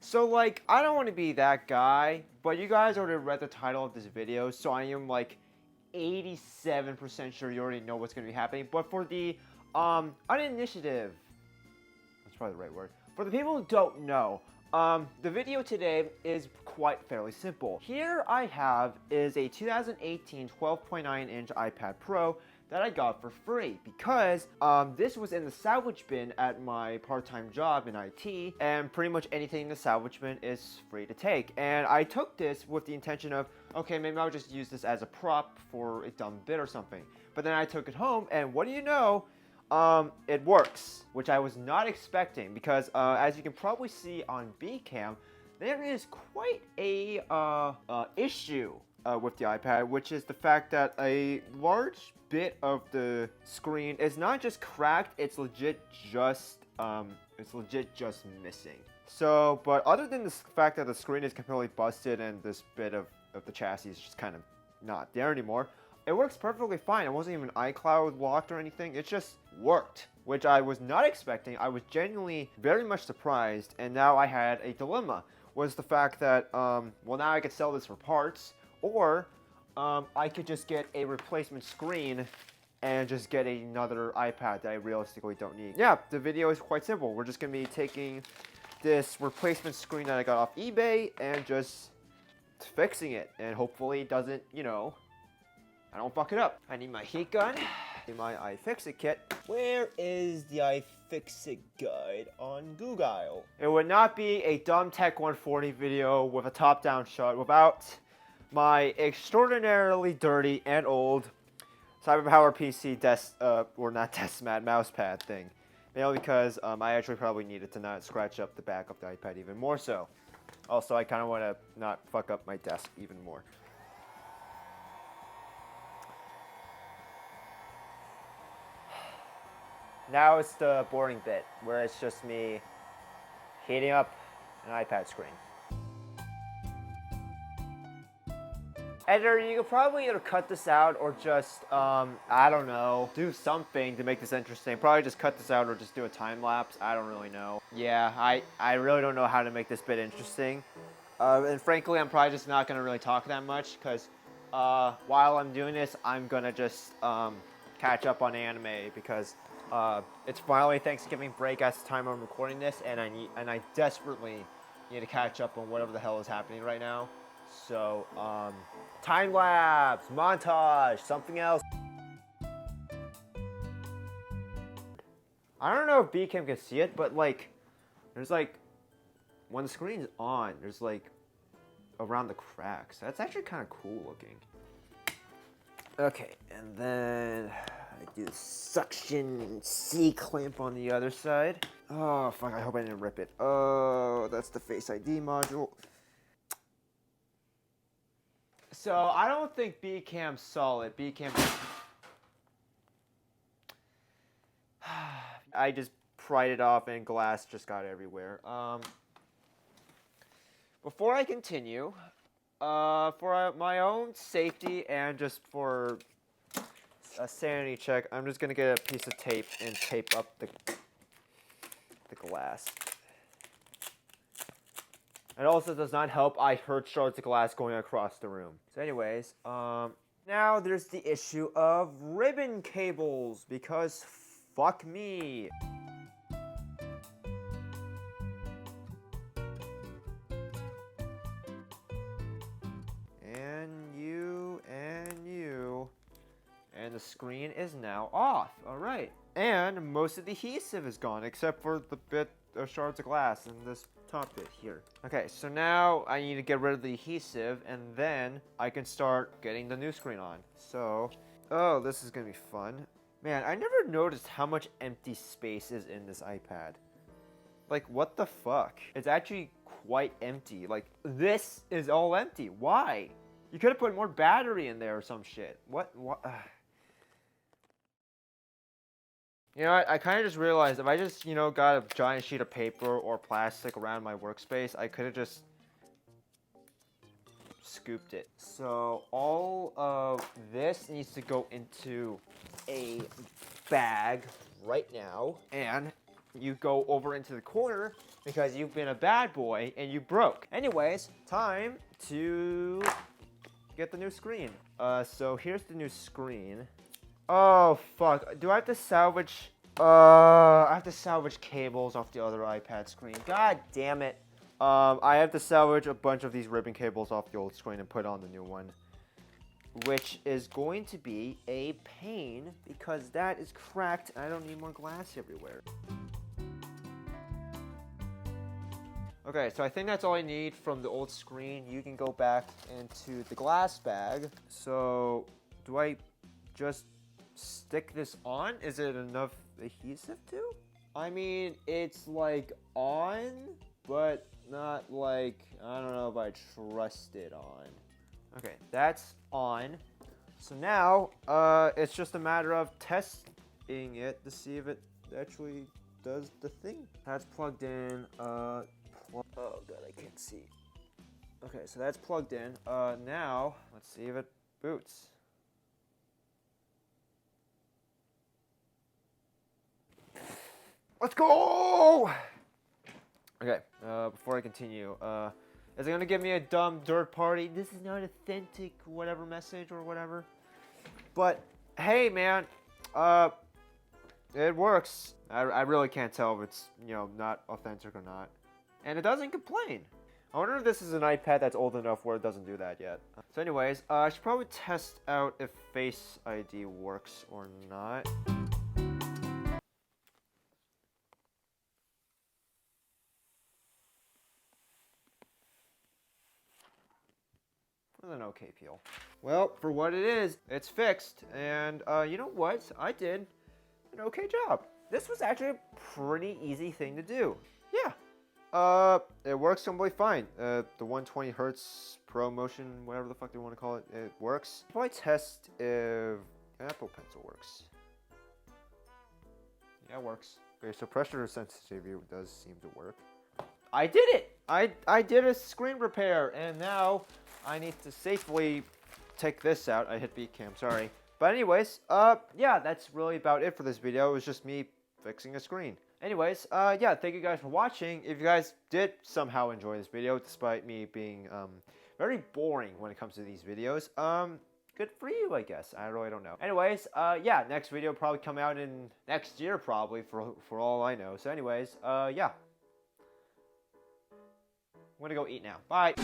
So, like, I don't want to be that guy, but you guys already read the title of this video, so I am, like, 87% sure you already know what's going to be happening. But for the, uninitiative, that's probably the right word. For the people who don't know, the video today is quite fairly simple. Here I have is a 2018 12.9-inch iPad Pro that I got for free because this was in the salvage bin at my part-time job in IT, and pretty much anything in the salvage bin is free to take. And I took this with the intention of, okay, maybe I'll just use this as a prop for a dumb bit or something. But then I took it home, and what do you know? It works, which I was not expecting because, as you can probably see on Bcam, there is quite a issue with the iPad, which is the fact that a large bit of the screen is not just cracked; it's legit just missing. So, but other than the fact that the screen is completely busted and this bit of the chassis is just kind of not there anymore, it works perfectly fine. It wasn't even iCloud locked or anything. It just worked, which I was not expecting. I was genuinely very much surprised, and now I had a dilemma. Was the fact that, well, now I could sell this for parts, or I could just get a replacement screen and just get another iPad that I realistically don't need. Yeah, the video is quite simple. We're just going to be taking this replacement screen that I got off eBay and just fixing it, and hopefully it doesn't, you know, I don't fuck it up. I need my heat gun, my iFixit kit. Where is the iFixit guide on Google? It would not be a dumb Tech 140 video with a top-down shot without my extraordinarily dirty and old CyberPower PC or not desk mat, mouse pad thing. Mainly because I actually probably needed to not scratch up the back of the iPad even more so. Also, I kind of want to not fuck up my desk even more. Now it's the boring bit, where it's just me heating up an iPad screen. Editor, you could probably either cut this out or just, I don't know, do something to make this interesting. Probably just cut this out or just do a time lapse. I don't really know. Yeah, I really don't know how to make this bit interesting. And frankly, I'm probably just not going to really talk that much because while I'm doing this, I'm going to just catch up on anime because it's finally Thanksgiving break at the time I'm recording this, and I desperately need to catch up on whatever the hell is happening right now. So, time lapse, montage, something else. I don't know if Bcam can see it, but like, there's like, when the screen's on, there's like, around the cracks. That's actually kind of cool looking. Okay, and then I do the suction C-clamp on the other side. Oh, fuck, I hope I didn't rip it. Oh, that's the Face ID module. So, I don't think Bcam's solid. Bcam... I just pried it off and glass just got everywhere. Before I continue, for my own safety and just for a sanity check, I'm just gonna get a piece of tape and tape up the glass. It also does not help I heard shards of glass going across the room. So anyways, now there's the issue of ribbon cables, because fuck me. And the screen is now off. Alright. And most of the adhesive is gone, except for the bit of shards of glass in this top bit here. Okay, so now I need to get rid of the adhesive, and then I can start getting the new screen on. So, oh, this is gonna be fun. Man, I never noticed how much empty space is in this iPad. Like, what the fuck? It's actually quite empty. Like, this is all empty. Why? You could have put more battery in there or some shit. What? You know, I kind of just realized if I just, you know, got a giant sheet of paper or plastic around my workspace, I could have just scooped it. So all of this needs to go into a bag right now. And you go over into the corner because you've been a bad boy and you broke. Anyways, time to get the new screen. So here's the new screen. Oh, fuck. Do I have to salvage... I have to salvage cables off the other iPad screen. God damn it. I have to salvage a bunch of these ribbon cables off the old screen and put on the new one, which is going to be a pain because that is cracked and I don't need more glass everywhere. Okay, so I think that's all I need from the old screen. You can go back into the glass bag. So, do I just stick this on? Is it enough adhesive to? I mean, it's like on, but not like, I don't know if I trust it on. Okay, that's on. So now, it's just a matter of testing it to see if it actually does the thing. That's plugged in. Oh god, I can't see. Okay, so that's plugged in. Now, let's see if it boots. Let's go! Okay, before I continue, is it gonna give me a dumb dirt party? This is not authentic, whatever message or whatever. But, hey man, it works. I really can't tell if it's, you know, not authentic or not. And it doesn't complain. I wonder if this is an iPad that's old enough where it doesn't do that yet. So anyways, I should probably test out if Face ID works or not. With an okay peel. Well, for what it is, it's fixed. And you know what? I did an okay job. This was actually a pretty easy thing to do. Yeah. It works completely fine. The 120 Hertz Pro Motion, whatever the fuck they want to call it, it works. I'll probably test if Apple Pencil works. Yeah, it works. Okay, so pressure sensitivity does seem to work. I did it! I did a screen repair, and now I need to safely take this out. I hit B cam, sorry. But anyways, yeah, that's really about it for this video. It was just me fixing a screen. Anyways, yeah, thank you guys for watching. If you guys did somehow enjoy this video, despite me being very boring when it comes to these videos, good for you, I guess. I really don't know. Anyways, yeah, next video will probably come out in next year, probably, for all I know. So anyways, yeah. I'm gonna go eat now. Bye!